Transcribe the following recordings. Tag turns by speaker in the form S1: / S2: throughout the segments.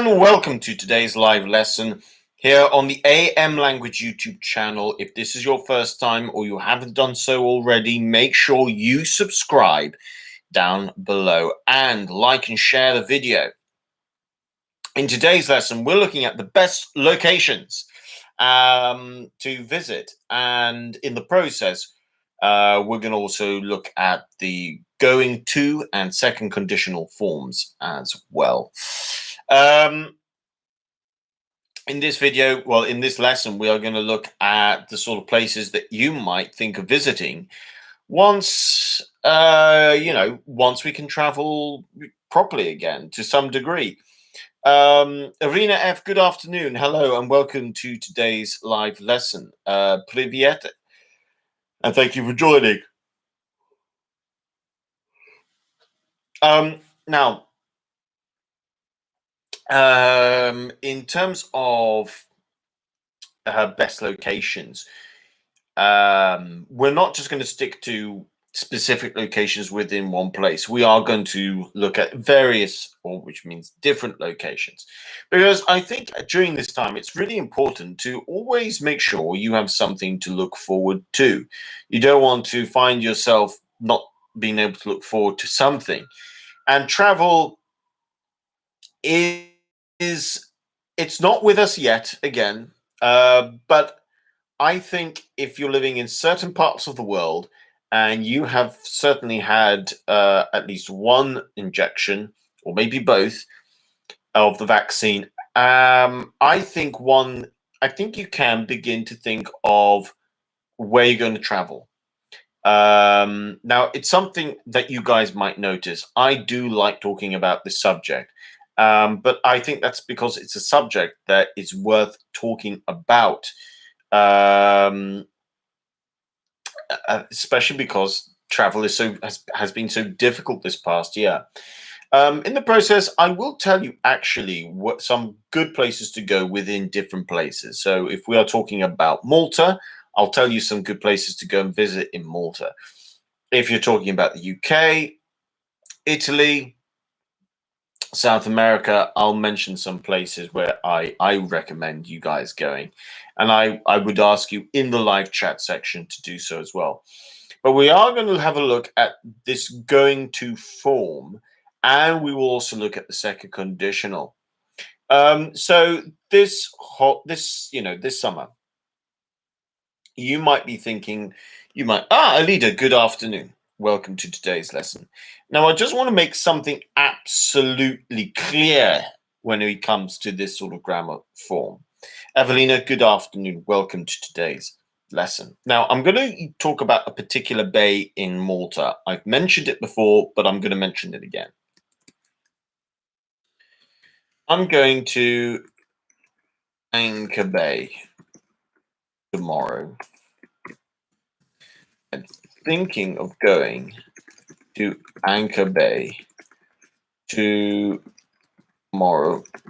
S1: and welcome to today's live lesson here on the AM Language YouTube channel. If this is your first time or you haven't done so already, make sure you subscribe down below and like and share the video. In today's lesson, we're looking at the best locations to visit, and in the process, we're going to also look at the going to and second conditional forms as well. In this video, in this lesson, we are going to look at the sort of places that you might think of visiting once, once we can travel properly again to some degree. Arena F, good afternoon. Hello, and welcome to today's live lesson. Privyet, and thank you for joining. Now, in terms of best locations, we're not just going to stick to specific locations within one place. We are going to look at various, or which means different locations, because I think during this time it's really important to always make sure you have something to look forward to. You don't want to find yourself not being able to look forward to something. And travel it's not with us yet again, but I think if you're living in certain parts of the world and you have certainly had at least one injection or maybe both of the vaccine, I think you can begin to think of where you're going to travel. Now, it's something that you guys might notice. I do like talking about this subject, but I think that's because it's a subject that is worth talking about. Especially because travel is has been so difficult this past year. In the process, I will tell you actually what some good places to go within different places. So if we are talking about Malta, I'll tell you some good places to go and visit in Malta. If you're talking about the UK, Italy, South America, I'll mention some places where I recommend you guys going. And I would ask you in the live chat section to do so as well. But we are going to have a look at this going to form, and we will also look at the second conditional. So this summer, you might be thinking, Alida, good afternoon. Welcome to today's lesson. Now, I just want to make something absolutely clear when it comes to this sort of grammar form. Evelina, good afternoon. Welcome to today's lesson. Now, I'm going to talk about a particular bay in Malta. I've mentioned it before, but I'm going to mention it again. I'm going to Anchor Bay tomorrow. I'm thinking of going to Anchor Bay tomorrow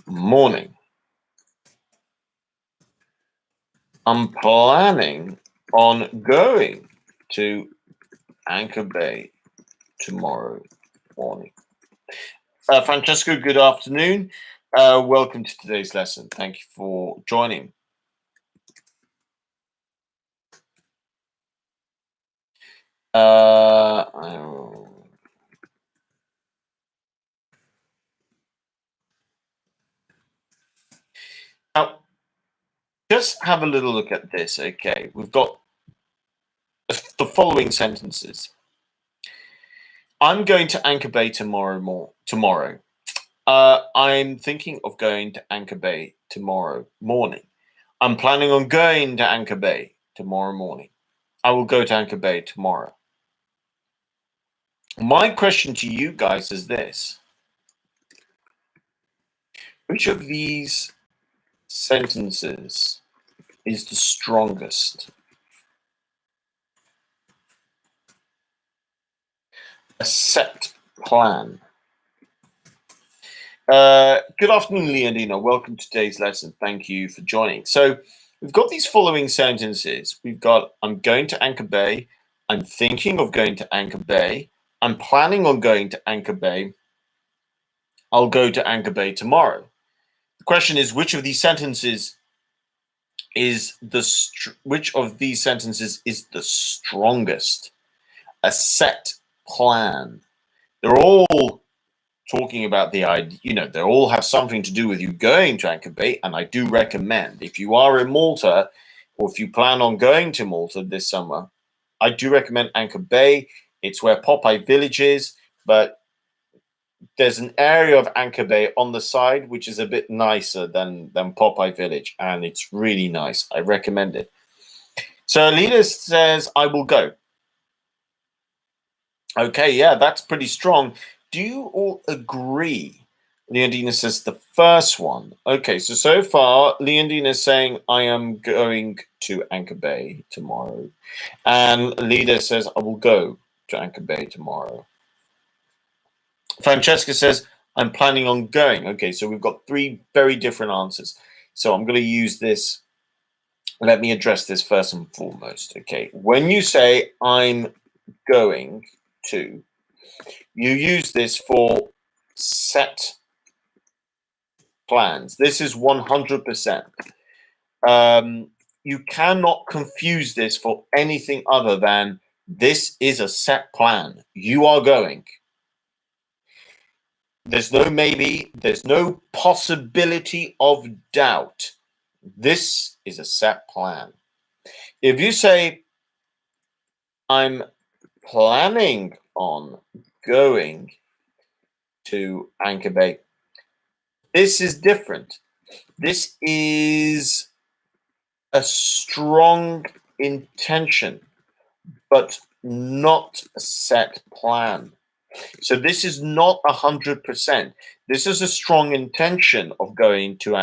S1: morning. I'm planning on going to Anchor Bay tomorrow morning. Francesco, good afternoon. Welcome to today's lesson. Thank you for joining. Now, just have a little look at this, okay? We've got the following sentences. I'm going to Anchor Bay tomorrow. I'm thinking of going to Anchor Bay tomorrow morning. I'm planning on going to Anchor Bay tomorrow morning. I will go to Anchor Bay tomorrow. My question to you guys is this. Which of these sentences is the strongest? A set plan. Good afternoon, Leonina. Welcome to today's lesson. Thank you for joining. So we've got these following sentences. We've got, I'm going to Anchor Bay. I'm thinking of going to Anchor Bay. I'm planning on going to Anchor Bay. I'll go to Anchor Bay tomorrow. question is, which of these sentences is the strongest? A set plan. They're all talking about the idea, they all have something to do with you going to Anchor Bay. And I do recommend, if you are in Malta, or if you plan on going to Malta this summer, I do recommend Anchor Bay. It's where Popeye Village is, but there's an area of Anchor Bay on the side which is a bit nicer than Popeye Village, and it's really nice. I recommend it. So Alina says, I will go. Okay, yeah, that's pretty strong. Do you all agree? Leondina says the first one. Okay, so far, Leondina is saying, I am going to Anchor Bay tomorrow. And Lida says, I will go to Anchor Bay tomorrow. Francesca says, I'm planning on going. Okay, so we've got three very different answers. So I'm going to use this. Let me address this first and foremost. Okay, when you say I'm going to, you use this for set plans. This is 100%. You cannot confuse this for anything other than this is a set plan. You are going. There's no maybe. There's no possibility of doubt. This is a set plan. If you say, I'm planning on going to Anchor Bay, this is different. This is a strong intention, but not a set plan. So this is not 100%. This is a strong intention of going to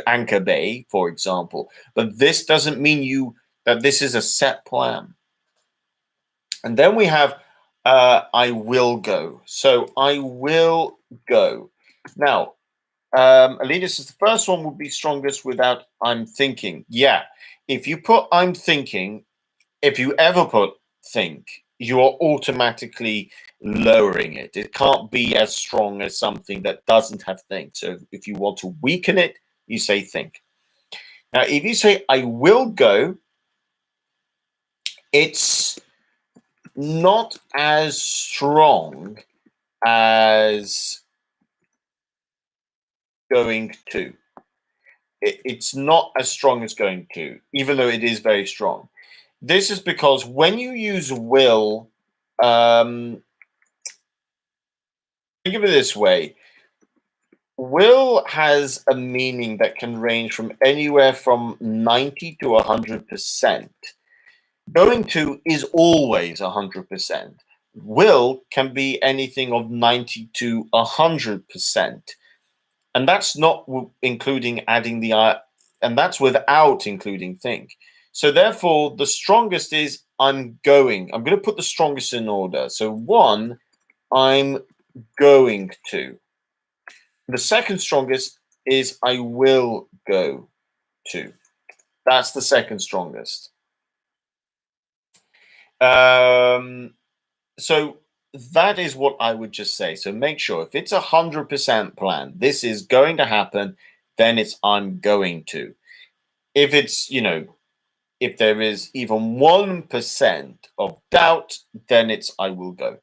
S1: Anchor Bay, for example, but this doesn't mean that this is a set plan. And then we have I will go. So I will go. Now, Alina says the first one would be strongest without I'm thinking. Yeah, if you put I'm thinking, if you ever put think, you are automatically lowering it. It can't be as strong as something that doesn't have think. So if you want to weaken it, you say think. Now, if you say I will go, it's not as strong as going to. It's not as strong as going to, even though it is very strong. This is because when you use will, think of it this way. Will has a meaning that can range from anywhere from 90 to 100%. Going to is always 100%. Will can be anything of 90 to 100%. And that's not including adding and that's without including think. So therefore, the strongest is I'm going. I'm going to put the strongest in order. So one, I'm going to. The second strongest is I will go to. That's the second strongest. So that is what I would just say. So make sure if it's 100% plan, this is going to happen, then it's I'm going to. If it's, if there is even 1% of doubt, then it's I will go.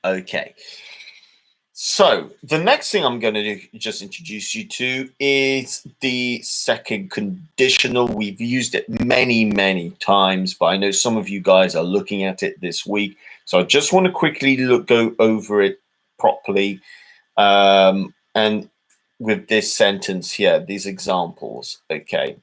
S1: Okay. So the next thing I'm going to just introduce you to is the second conditional. We've used it many, many times, but I know some of you guys are looking at it this week. So I just want to quickly go over it properly. And with this sentence here, these examples, okay.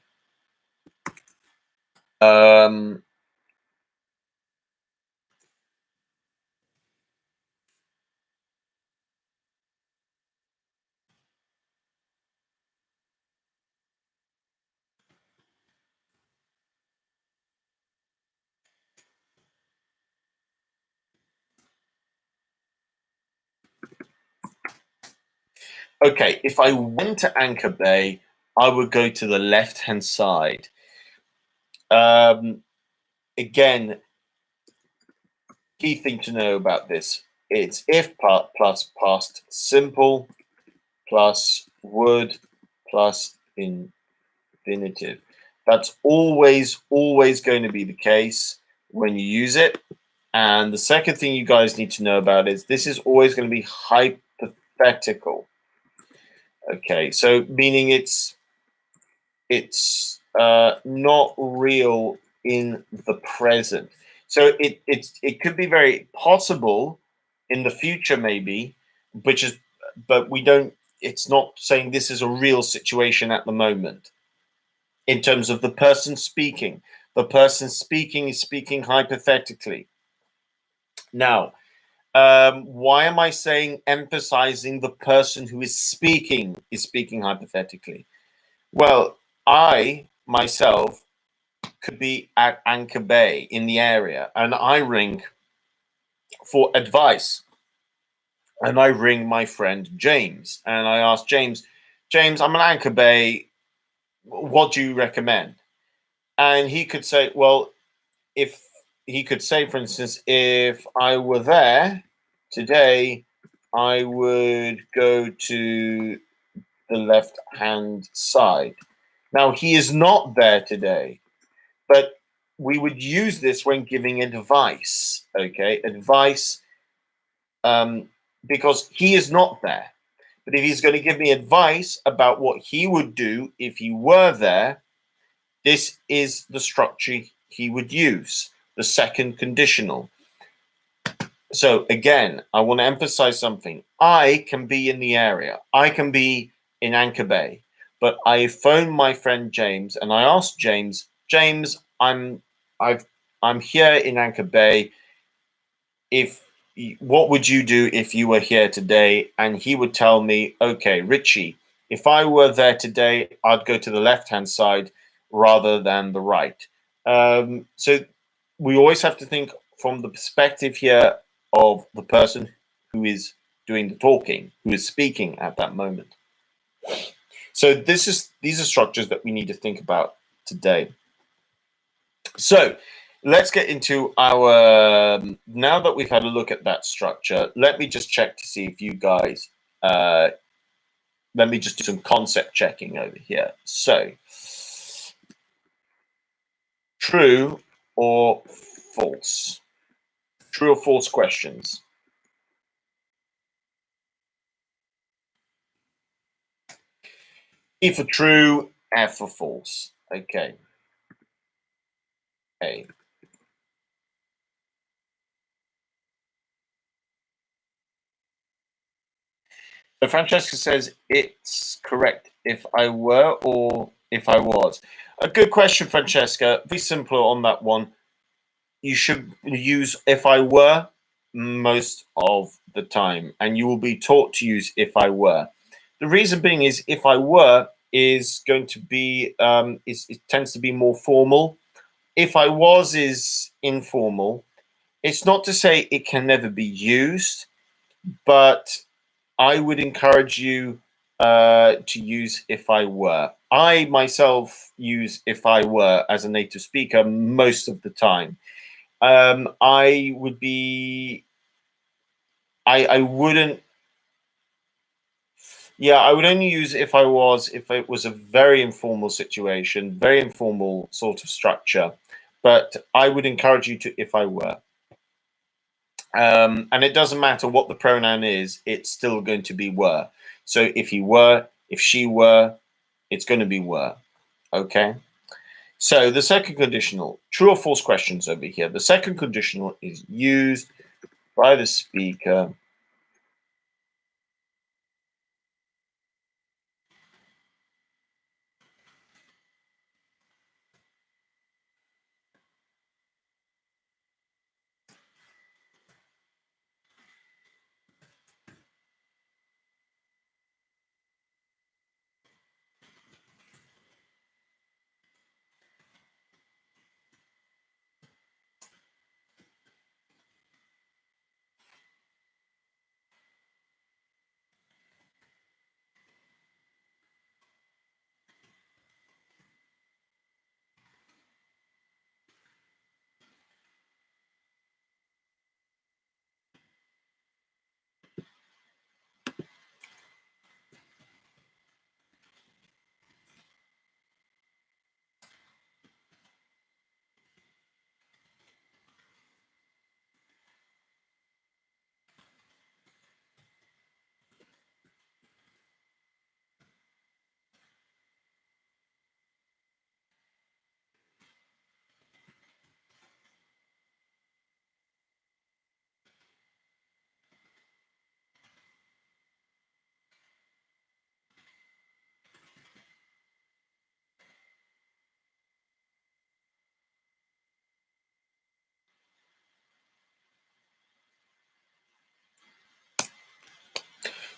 S1: Okay, if I went to Anchor Bay, I would go to the left-hand side. Again, key thing to know about this, it's if plus past simple. plus would plus infinitive. That's always going to be the case when you use it. And the second thing you guys need to know about is this is always going to be hypothetical. Okay, so meaning it's not real in the present. So it could be very possible in the future, maybe, but we don't. It's not saying this is a real situation at the moment in terms of the person speaking. The person speaking is speaking hypothetically. Now, why am I saying emphasizing the person who is speaking hypothetically? Well, I myself could be at Anchor Bay in the area and I ring for advice. And I ring my friend James and I ask James, I'm at Anchor Bay. What do you recommend? And he could say, well, if he could say, for instance, if I were there today, I would go to the left hand side. Now, he is not there today, but we would use this when giving advice, okay? Advice, because he is not there. But if he's going to give me advice about what he would do if he were there, this is the structure he would use, the second conditional. So again, I want to emphasize something. I can be in the area. I can be in Anchor Bay, but I phone my friend James and I ask James, I'm here in Anchor Bay. If what would you do if you were here today? And he would tell me, okay, Richie, if I were there today, I'd go to the left-hand side rather than the right. So we always have to think from the perspective here of the person who is doing the talking, who is speaking at that moment. So these are structures that we need to think about today. So let's get into our, now that we've had a look at that structure, let me just check to see if you guys, let me just do some concept checking over here. So true or false? True or false questions? E for true, F for false. Okay. A. So Francesca says it's correct if I were or if I was. A good question, Francesca. Be simpler on that one. You should use if I were most of the time, and you will be taught to use if I were. The reason being is if I were is going to be it tends to be more formal. If I was is informal. It's not to say it can never be used, but I would encourage you to use if I were. I myself use if I were as a native speaker most of the time. I would be, I wouldn't, yeah, I would only use if if it was a very informal situation, very informal sort of structure. But I would encourage you to if I were. And it doesn't matter what the pronoun is, it's still going to be were. So if he were, if she were, it's going to be were. Okay. So the second conditional, true or false questions over here. The second conditional is used by the speaker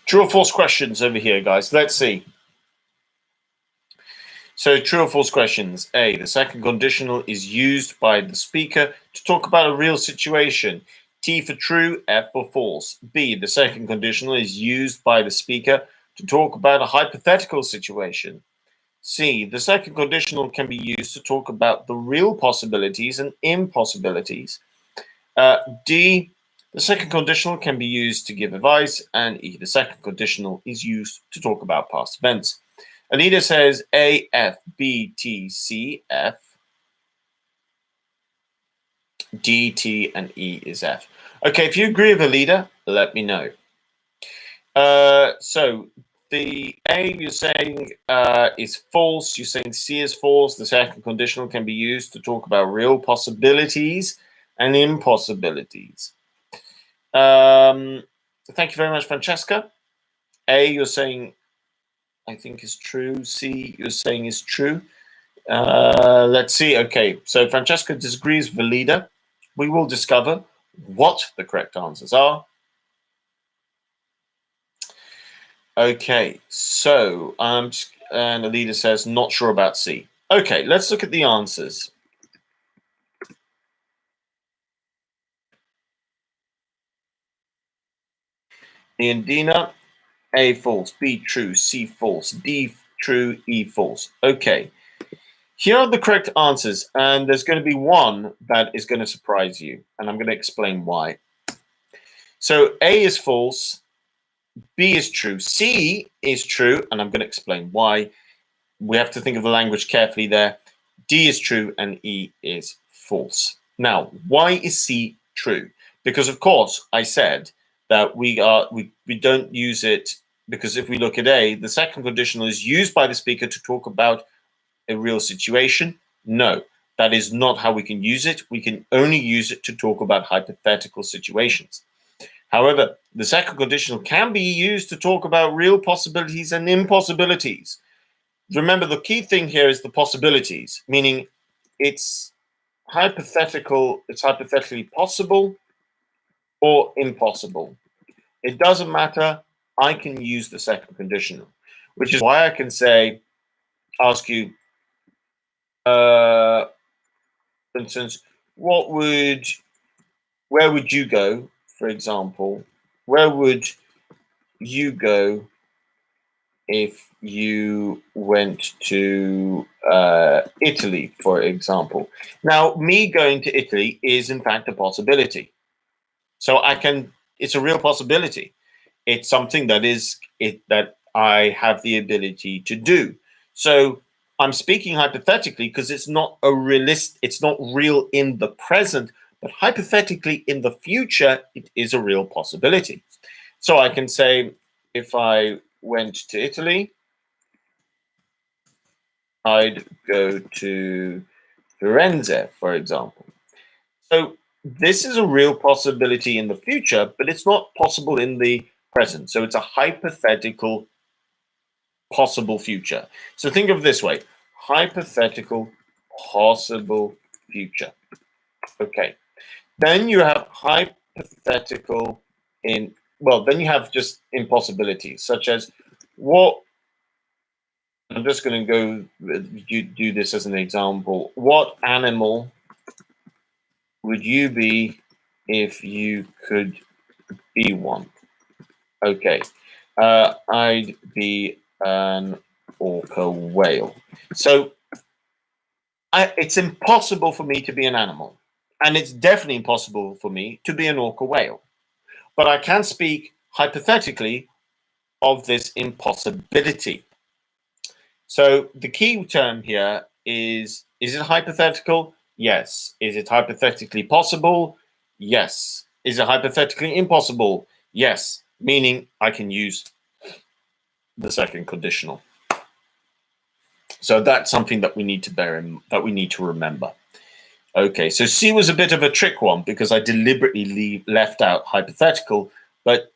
S1: True or false questions over here, guys. Let's see. So true or false questions. A, the second conditional is used by the speaker to talk about a real situation. T for true, F for false. B, the second conditional is used by the speaker to talk about a hypothetical situation. C, the second conditional can be used to talk about the real possibilities and impossibilities. D, the second conditional can be used to give advice. And E, the second conditional is used to talk about past events. Anita says A, F, B, T, C, F, D, T, and E is F. Okay, if you agree with Alida, let me know. So the A you're saying is false. You're saying C is false. The second conditional can be used to talk about real possibilities and impossibilities. Thank you very much, Francesca. A you're saying I think is true. C you're saying is true. Let's see. Okay, so Francesca disagrees with Alida. We will discover what the correct answers are. Okay, so and Alida says not sure about C. Okay, let's look at the answers. Dina, A false, B true, C false, D true, E false. Okay, here are the correct answers, and there's going to be one that is going to surprise you, and I'm going to explain why. So A is false, B is true, C is true, and I'm going to explain why. We have to think of the language carefully there. D is true and E is false. Now, why is C true? Because of course I said that we don't use it, because if we look at A, the second conditional is used by the speaker to talk about a real situation. No, that is not how we can use it. We can only use it to talk about hypothetical situations. However, the second conditional can be used to talk about real possibilities and impossibilities. Remember, the key thing here is the possibilities, meaning it's hypothetical, it's hypothetically possible or impossible. It doesn't matter. I can use the second conditional, which is why I can say, ask you, for instance, where would you go, for example? Where would you go if you went to Italy, for example? Now, me going to Italy is in fact a possibility. So it's a real possibility. It's something that I have the ability to do. So I'm speaking hypothetically because it's not real in the present, but hypothetically in the future, it is a real possibility. So I can say, if I went to Italy, I'd go to Firenze, for example. So this is a real possibility in the future, but it's not possible in the present. So it's a hypothetical possible future. So think of it this way: hypothetical possible future. Okay. Then you have hypothetical then you have just impossibilities, such as what. I'm just going to go do this as an example. What animal would you be if you could be one? Okay. I'd be an orca whale. So it's impossible for me to be an animal. And it's definitely impossible for me to be an orca whale. But I can speak hypothetically of this impossibility. So the key term here is it hypothetical? Yes. Is it hypothetically possible? Yes. Is it hypothetically impossible? Yes. Meaning I can use the second conditional. So that's something that we need to remember. Okay, so C was a bit of a trick one because I deliberately left out hypothetical, but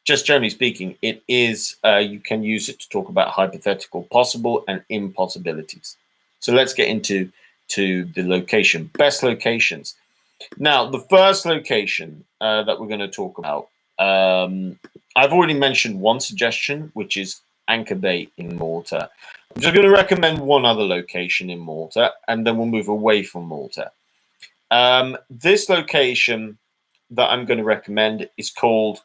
S1: just generally speaking, it is you can use it to talk about hypothetical possible and impossibilities. So let's get into the location, best locations. Now, the first location that we're going to talk about, I've already mentioned one suggestion, which is Anchor Bay in Malta. I'm just going to recommend one other location in Malta, and then we'll move away from Malta. This location that I'm going to recommend is called,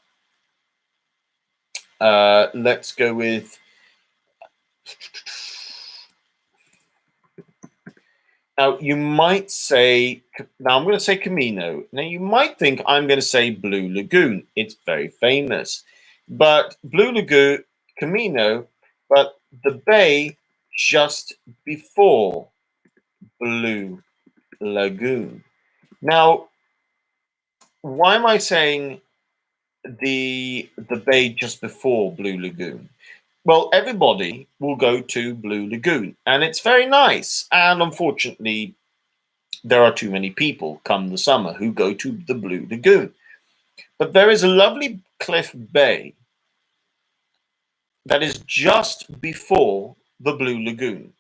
S1: let's go with, now you might say, now I'm going to say Camino. Now you might think I'm going to say Blue Lagoon. It's very famous. But Blue Lagoon, Camino, but the bay just before Blue Lagoon. Now, why am I saying the bay just before Blue Lagoon? Well, everybody will go to Blue Lagoon, and it's very nice. And unfortunately, there are too many people come the summer who go to the Blue Lagoon. But there is a lovely cliff bay that is just before the Blue Lagoon.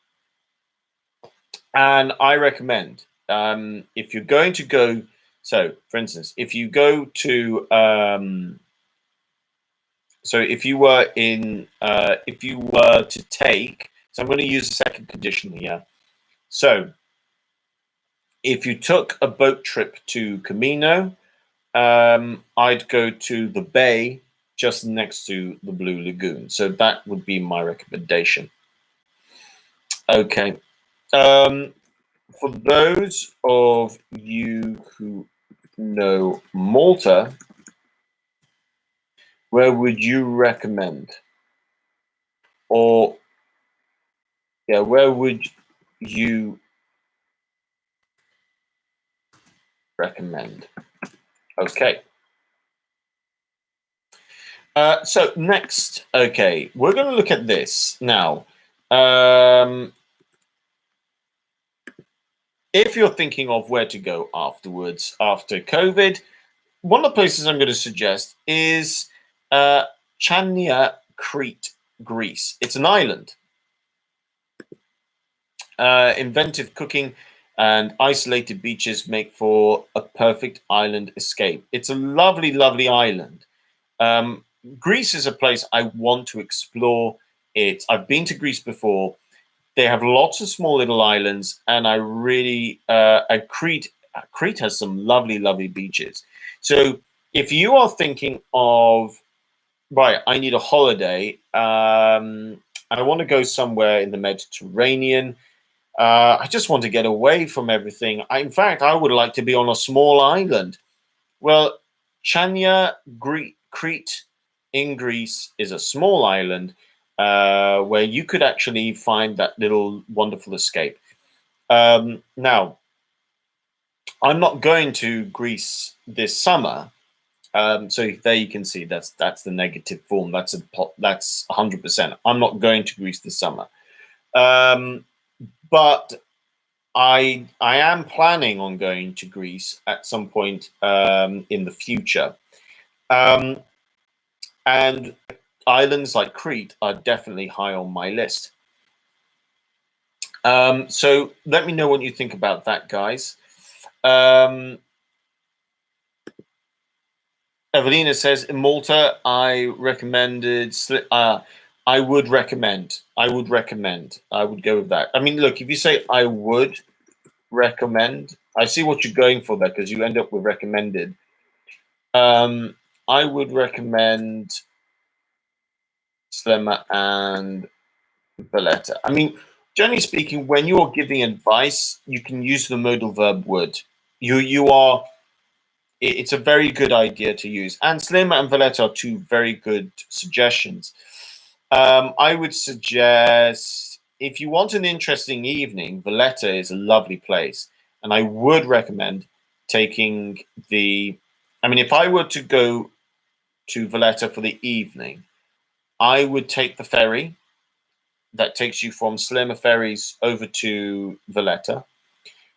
S1: And I recommend, if you're going to go, so for instance, if you go to, so if you were to take, so I'm going to use the second condition here. So if you took a boat trip to Camino, I'd go to the bay just next to the Blue Lagoon. So that would be my recommendation. Okay. For those of you who know Malta, where would you recommend? Or, yeah, where would you recommend? Okay. So next, okay, we're going to look at this now. If you're thinking of where to go afterwards, after COVID, one of the places I'm going to suggest is Chania, Crete, Greece. It's an island. Inventive cooking and isolated beaches make for a perfect island escape. It's a lovely, lovely island. Greece is a place I want to explore. I've been to Greece before. They have lots of small little islands, and I really Crete has some lovely, lovely beaches. So if you are thinking of, right, I need a holiday, and I want to go somewhere in the Mediterranean. I just want to get away from everything. In fact, I would like to be on a small island. Well, Chania, Crete in Greece is a small island where you could actually find that little wonderful escape. Now, I'm not going to Greece this summer, so there you can see that's the negative form. That's 100%. I'm not going to Greece this summer, but I am planning on going to Greece at some point in the future. And islands like Crete are definitely high on my list. So let me know what you think about that, guys. Evelina says, in Malta, I would recommend. I would go with that. I mean, look, if you say I would recommend, I see what you're going for there, because you end up with recommended. I would recommend Slemma and Valletta. I mean, generally speaking, when you're giving advice, you can use the modal verb would. It's a very good idea to use. And Slemma and Valletta are two very good suggestions. I would suggest, if you want an interesting evening, Valletta is a lovely place. And I would recommend taking if I were to go to Valletta for the evening, I would take the ferry that takes you from Slemma ferries over to Valletta.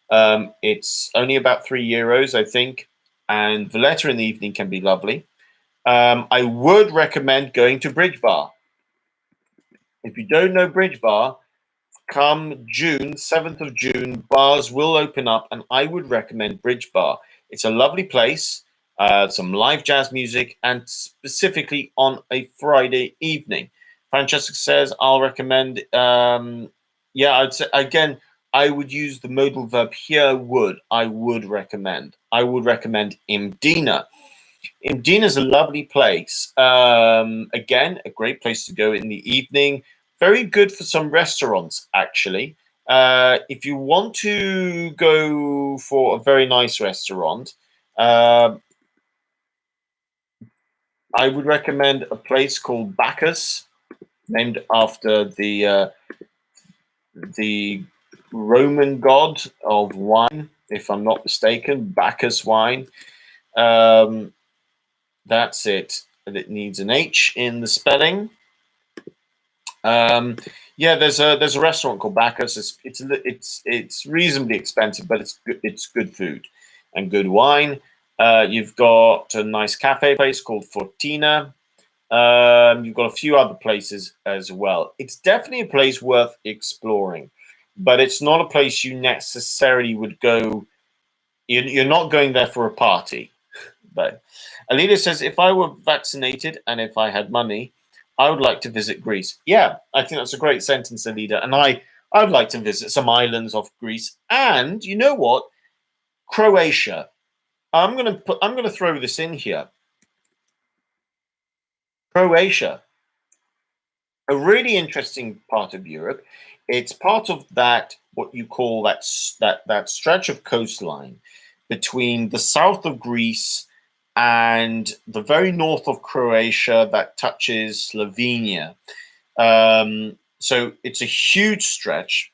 S1: It's only about €3, I think, and Valletta in the evening can be lovely. I would recommend going to Bridge Bar. If you don't know Bridge Bar, come June, 7th of June, bars will open up, and I would recommend Bridge Bar. It's a lovely place. some live jazz music, and specifically on a Friday evening. Francesca says, I'll recommend, yeah, I'd say, again, I would use the modal verb here, would. I would recommend. I would recommend Imdina. Imdina is a lovely place. Again, a great place to go in the evening. Very good for some restaurants, actually. If you want to go for a very nice restaurant, uh, I would recommend a place called Bacchus, named after the Roman god of wine, if I'm not mistaken, Bacchus wine. Um, that's it. It needs an H in the spelling. Um, yeah, there's a restaurant called Bacchus. It's reasonably expensive, but it's good food and good wine. You've got a nice cafe place called Fortina. You've got a few other places as well. It's definitely a place worth exploring, but it's not a place you necessarily would go. You're not going there for a party. But Alida says, if I were vaccinated and if I had money, I would like to visit Greece. Yeah, I think that's a great sentence, Alida. And I would like to visit some islands off Greece. And you know what? Croatia. I'm gonna throw this in here. Croatia, a really interesting part of Europe. It's part of that what you call that stretch of coastline between the south of Greece and the very north of Croatia that touches Slovenia. So it's a huge stretch.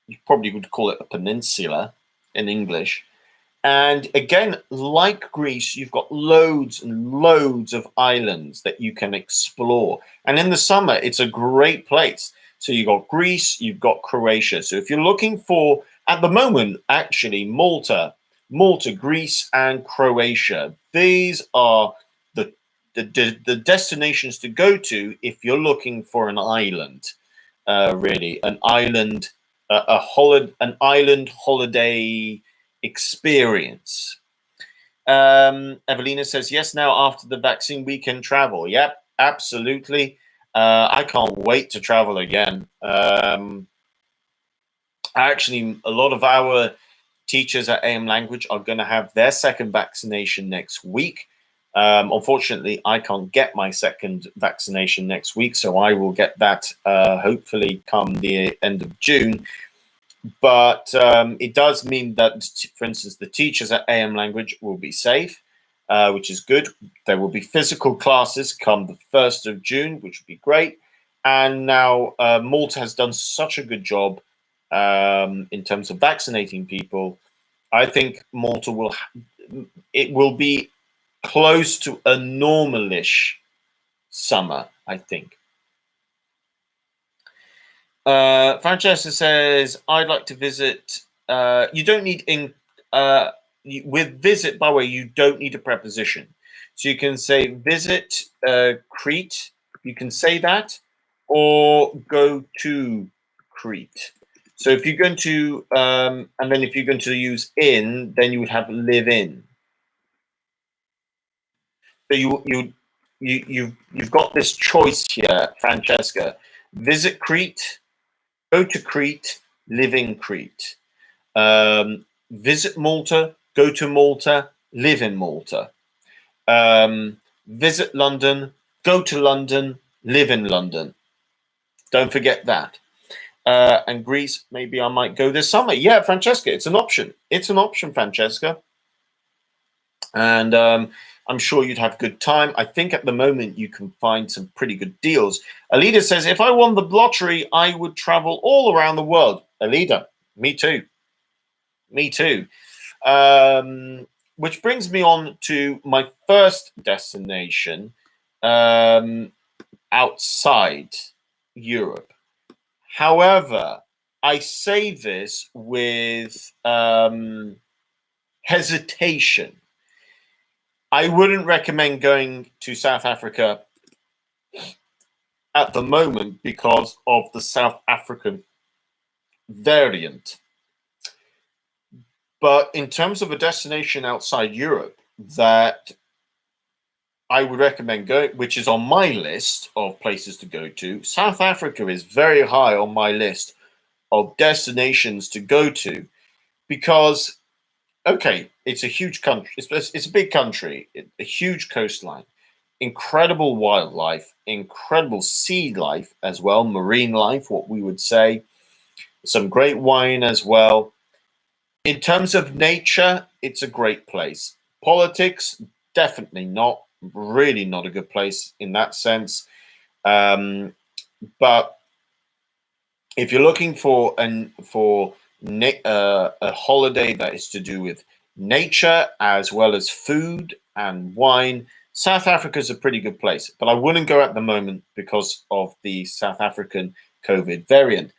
S1: You probably would call it a peninsula in English. And again, like Greece, you've got loads and loads of islands that you can explore. And in the summer, it's a great place. So you've got Greece, you've got Croatia. So if you're looking for, at the moment, actually, Malta, Greece, and Croatia, these are the destinations to go to if you're looking for an island, really, an island holiday experience. Evelina says, yes, now after the vaccine, we can travel. Yep, absolutely. I can't wait to travel again. Actually, a lot of our teachers at AM Language are going to have their second vaccination next week. Unfortunately, I can't get my second vaccination next week, so I will get that hopefully come the end of June. But it does mean that, for instance, the teachers at AM Language will be safe, which is good. There will be physical classes come the 1st of June, which would be great. And now Malta has done such a good job in terms of vaccinating people. I think Malta it will be close to a normalish summer, I think. Francesca says, I'd like to visit. You don't need with visit, by the way, you don't need a preposition. So you can say visit Crete, you can say that, or go to Crete. So if you're going to, and then if you're going to use in, then you would have live in. So you've got this choice here, Francesca. Visit Crete, go to Crete, live in Crete. Visit Malta, go to Malta, live in Malta. Visit London, go to London, live in London. Don't forget that. And Greece, maybe I might go this summer. Yeah, Francesca, it's an option. It's an option, Francesca. And I'm sure you'd have a good time. I think at the moment you can find some pretty good deals. Alida says, if I won the lottery, I would travel all around the world. Alida, me too. Me too. Which brings me on to my first destination outside Europe. However, I say this with hesitation. I wouldn't recommend going to South Africa at the moment because of the South African variant. But in terms of a destination outside Europe that I would recommend going, which is on my list of places to go to. South Africa is very high on my list of destinations to go to because, okay, it's a huge country. It's a big country, a huge coastline, incredible wildlife, incredible sea life as well, marine life, what we would say, some great wine as well. In terms of nature, it's a great place. Politics, definitely not. Really not a good place in that sense. Um, but if you're looking for a holiday that is to do with nature as well as food and wine, South Africa is a pretty good place. But I wouldn't go at the moment because of the South African COVID variant.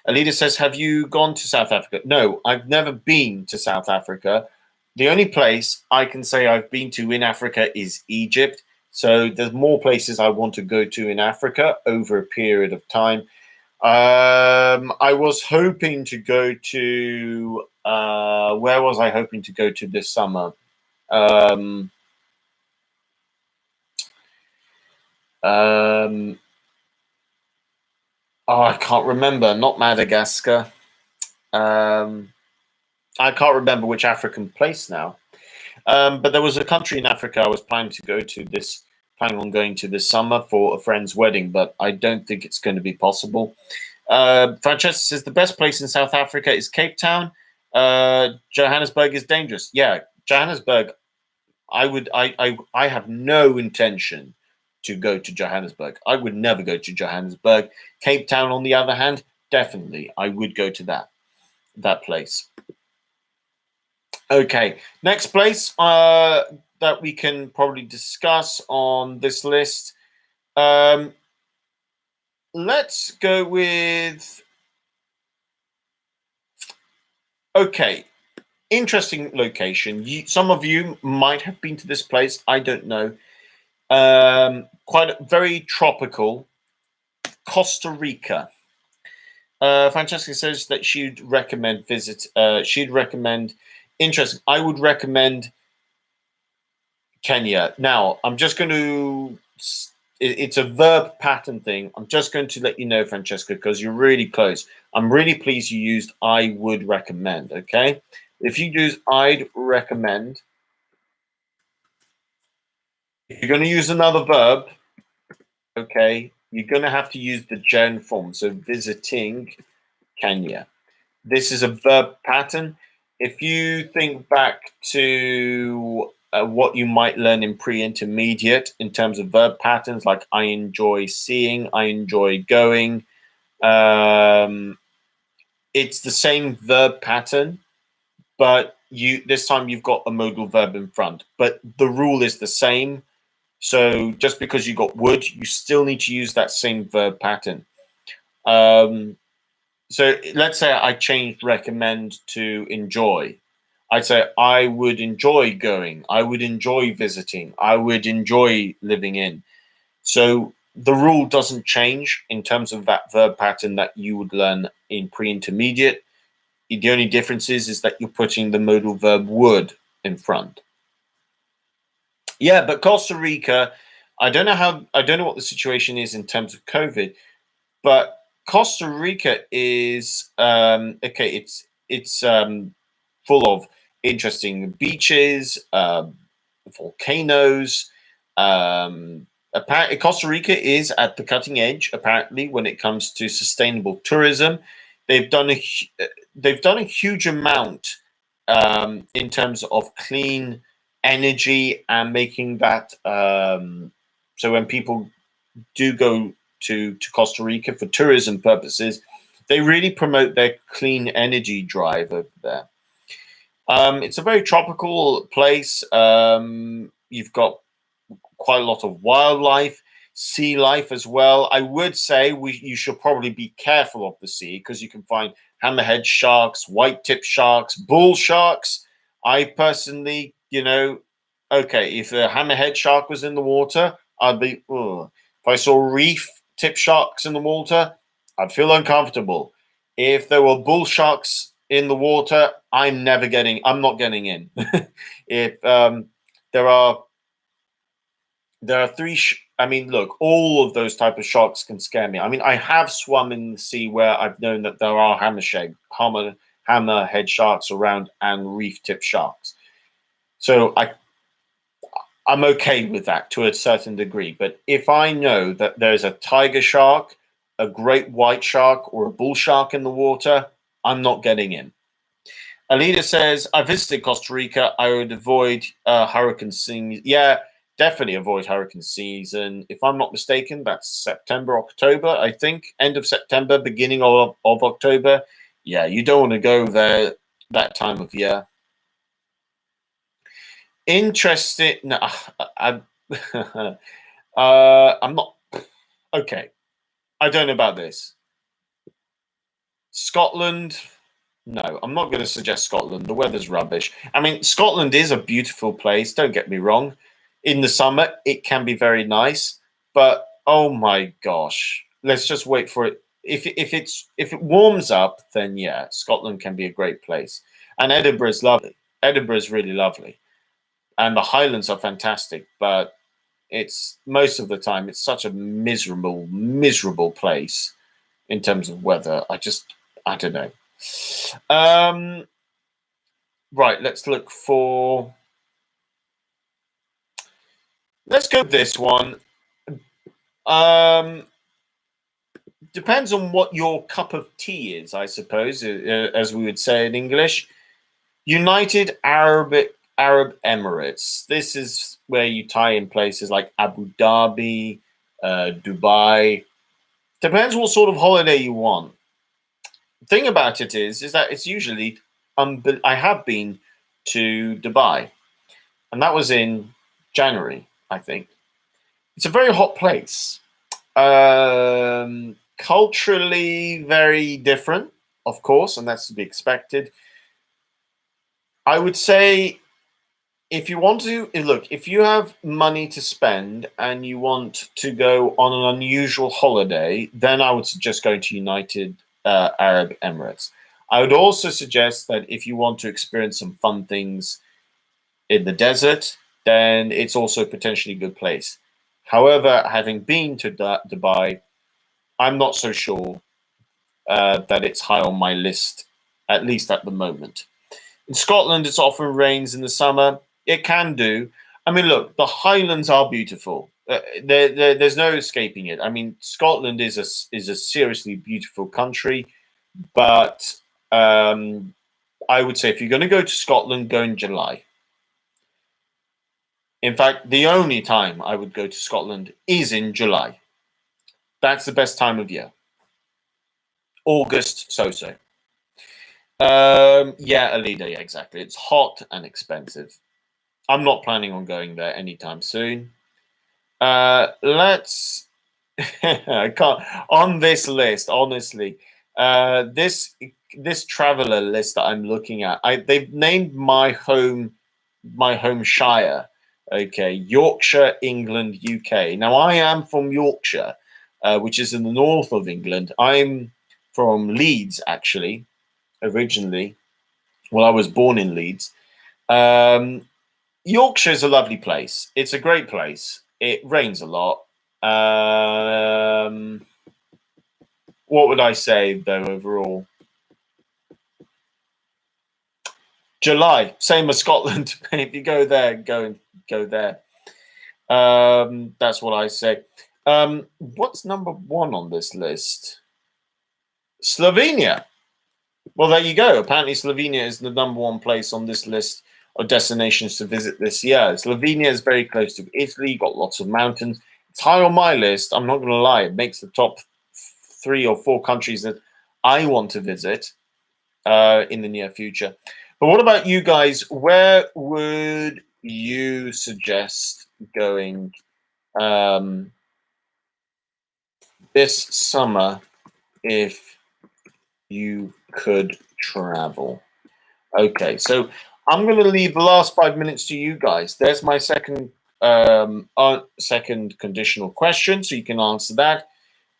S1: Alida says, have you gone to South Africa? No, I've never been to South Africa. The only place I can say I've been to in Africa is Egypt. So there's more places I want to go to in Africa over a period of time. I was hoping to go to, where was I hoping to go to this summer? Um, um, oh, I can't remember. Not Madagascar. Um, I can't remember which African place now. But there was a country in Africa I was planning on going to this summer for a friend's wedding, but I don't think it's going to be possible. Francesca says the best place in South Africa is Cape Town. Johannesburg is dangerous. Yeah, Johannesburg. I have no intention to go to Johannesburg. I would never go to Johannesburg. Cape Town, on the other hand, definitely I would go to that place. Okay, next place that we can probably discuss on this list. Let's go with, okay, interesting location. Some of you might have been to this place. I don't know. Very tropical. Costa Rica. Francesca says that she'd recommend visit. She'd recommend interesting. I would recommend Kenya. Now, I'm just going to. It's a verb pattern thing. I'm just going to let you know, Francesca, because you're really close. I'm really pleased you used I would recommend. Okay, if you use I'd recommend, if you're going to use another verb, okay, you're going to have to use the gen form. So visiting Kenya. This is a verb pattern. If you think back to what you might learn in pre-intermediate in terms of verb patterns, like I enjoy seeing, I enjoy going, it's the same verb pattern, but this time you've got a modal verb in front. But the rule is the same. So just because you got would, you still need to use that same verb pattern. So let's say I changed recommend to enjoy. I'd say I would enjoy going. I would enjoy visiting. I would enjoy living in. So the rule doesn't change in terms of that verb pattern that you would learn in pre-intermediate. The only difference is that you're putting the modal verb would in front. Yeah, but Costa Rica, I don't know what the situation is in terms of COVID, but Costa Rica is okay. It's full of interesting beaches, volcanoes. Apparently, Costa Rica is at the cutting edge. Apparently, when it comes to sustainable tourism, they've done a huge amount in terms of clean energy and making that so when people do go to Costa Rica for tourism purposes, they really promote their clean energy drive over there. It's a very tropical place. You've got quite a lot of wildlife, sea life as well. I would say you should probably be careful of the sea because you can find hammerhead sharks, white-tip sharks, bull sharks. I personally, okay, if a hammerhead shark was in the water, I'd be, ugh. If I saw reef tip sharks in the water, I'd feel uncomfortable. If there were bull sharks in the water, I'm not getting in. If there are There are three. I mean, look, all of those type of sharks can scare me. I mean, I have swum in the sea where I've known that there are hammerhead sharks around and reef tip sharks. So I'm okay with that to a certain degree. But if I know that there's a tiger shark, a great white shark, or a bull shark in the water, I'm not getting in. Alida says, I visited Costa Rica. I would avoid hurricane season. Yeah, definitely avoid hurricane season. If I'm not mistaken, that's September, October, I think. End of September, beginning of October. Yeah, you don't want to go there that time of year. Interesting. No, I'm not. Okay. I don't know about this. Scotland. No, I'm not going to suggest Scotland. The weather's rubbish. I mean, Scotland is a beautiful place. Don't get me wrong. In the summer, it can be very nice. But oh my gosh, let's just wait for it. If it warms up, then yeah, Scotland can be a great place. And Edinburgh is lovely. Edinburgh is really lovely, and the Highlands are fantastic. But it's most of the time it's such a miserable place in terms of weather. I don't know. Right, let's look for. Let's go with this one. Um, Depends on what your cup of tea is, I suppose, as we would say in English. United Arab Emirates. This is where you tie in places like Abu Dhabi, Dubai. Depends what sort of holiday you want. The thing about it is that it's usually. I have been to Dubai, and that was in January, I think. It's a very hot place. Culturally very different, of course, and that's to be expected. I would say if you want to look, if you have money to spend and you want to go on an unusual holiday, then I would suggest going to United Arab Emirates. I would also suggest that if you want to experience some fun things in the desert, then it's also potentially a good place. However, having been to Dubai, I'm not so sure that it's high on my list, at least at the moment. In Scotland, it often rains in the summer. It can do. I mean, look, the Highlands are beautiful. There's no escaping it. I mean, Scotland is a seriously beautiful country, but I would say if you're going to go to Scotland, go in July. In fact, the only time I would go to Scotland is in July. That's the best time of year. August, so. Yeah, Alida, yeah, exactly. It's hot and expensive. I'm not planning on going there anytime soon. Let's. I can't on this list. Honestly, this traveler list that I'm looking at, they've named my home shire. Okay, Yorkshire, England, UK. Now I am from Yorkshire, which is in the north of England. I'm from Leeds, actually, originally. Well, I was born in Leeds. Yorkshire is a lovely place. It's a great place. It rains a lot. What would I say though overall? July, same as Scotland. If you go there, go there. That's what I say. What's number one on this list? Slovenia. Well, there you go. Apparently, Slovenia is the number one place on this list of destinations to visit this year. Slovenia is very close to Italy, got lots of mountains. It's high on my list. I'm not going to lie. It makes the top 3 or 4 countries that I want to visit in the near future. But what about you guys? Where would you suggest going this summer if you could travel? Okay, so I'm going to leave the last 5 minutes to you guys. There's my second conditional question, so you can answer that.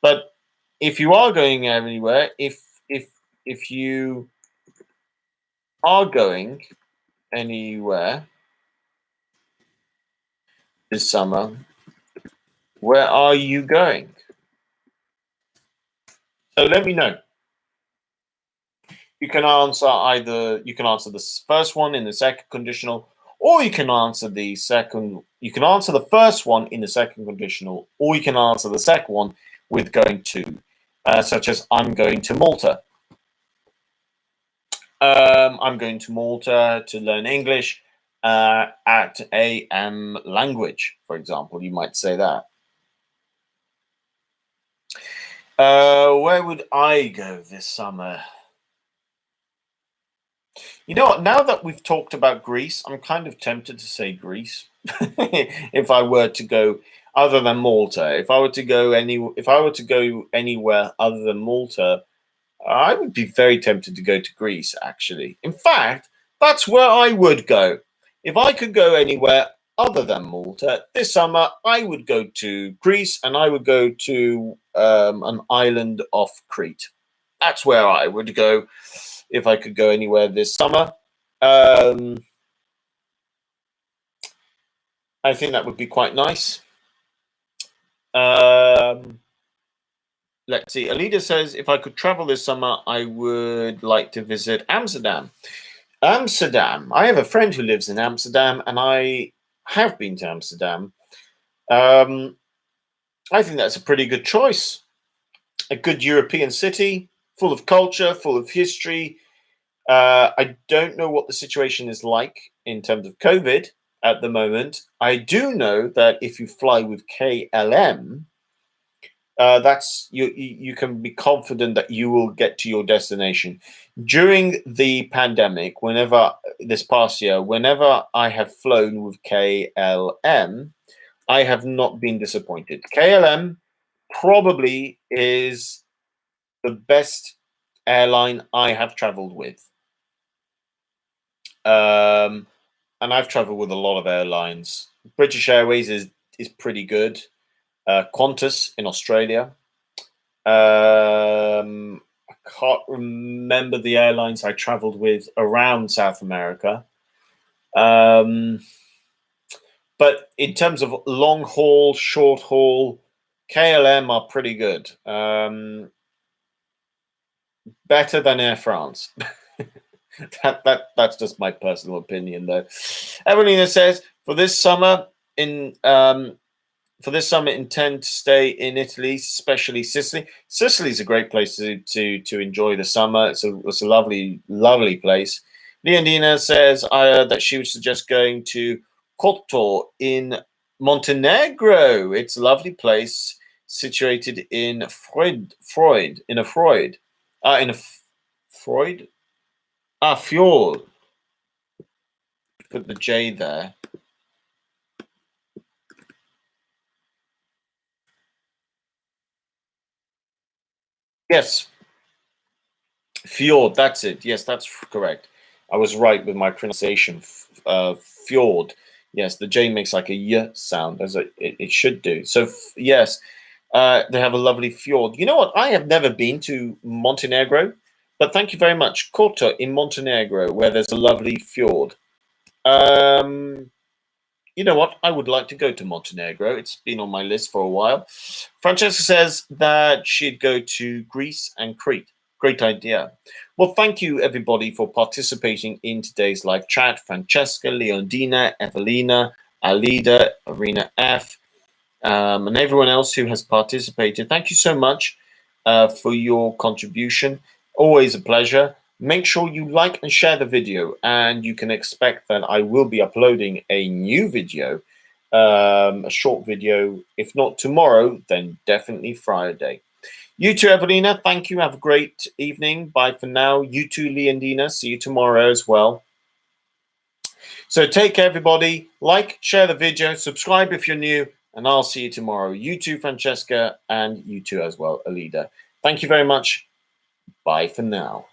S1: But if you are going anywhere, if you are going anywhere this summer, Where are you going? So let me know. You can answer the first one in the second conditional, or you can answer the second. You can answer the first one in the second conditional, or you can answer the second one with going to, such as I'm going to Malta. I'm going to Malta to learn English at a language, for example. You might say that. Where would I go this summer? You know what? Now that we've talked about Greece, I'm kind of tempted to say Greece. If I were to go other than Malta, if I were to go anywhere other than Malta, I would be very tempted to go to Greece, actually. In fact, that's where I would go. If I could go anywhere other than Malta this summer, I would go to Greece and I would go to an island off Crete. That's where I would go if I could go anywhere this summer. Um, I think that would be quite nice. Let's see. Alida says, if I could travel this summer, I would like to visit Amsterdam. Amsterdam. I have a friend who lives in Amsterdam, and I have been to Amsterdam. I think that's a pretty good choice. A good European city, full of culture, full of history. I don't know what the situation is like in terms of COVID at the moment. I do know that if you fly with KLM, that's you can be confident that you will get to your destination. During the pandemic, whenever this past year, whenever I have flown with KLM, I have not been disappointed. KLM probably is the best airline I have traveled with. And I've traveled with a lot of airlines. British Airways is pretty good. Qantas in Australia. I can't remember the airlines I traveled with around South America. But in terms of long haul, short haul, KLM are pretty good. Better than Air France. That's just my personal opinion, though. Evelina says for this summer intend to stay in Italy, especially Sicily. Sicily is a great place to enjoy the summer. It's a lovely place. Leondina says that she would suggest going to Kotor in Montenegro. It's a lovely place situated in Freud. Fjord. Put the J there. Yes, fjord. That's it. Yes, that's correct. I was right with my pronunciation. Fjord. Yes, the J makes like a y sound, as it should do. So yes, they have a lovely fjord. You know what? I have never been to Montenegro, but thank you very much. Kotor in Montenegro, where there's a lovely fjord. You know what? I would like to go to Montenegro. It's been on my list for a while. Francesca says that she'd go to Greece and Crete. Great idea. Well, thank you, everybody, for participating in today's live chat. Francesca, Leondina, Evelina, Alida, Arena F, and everyone else who has participated. Thank you so much for your contribution. Always a pleasure. Make sure you like and share the video, and you can expect that I will be uploading a new video, a short video, if not tomorrow, then definitely Friday. You too, Evelina. Thank you. Have a great evening. Bye for now. You too, Leondina. See you tomorrow as well. So take care, everybody. Like, share the video, subscribe if you're new, and I'll see you tomorrow. You too, Francesca, and you too as well, Alida. Thank you very much. Bye for now.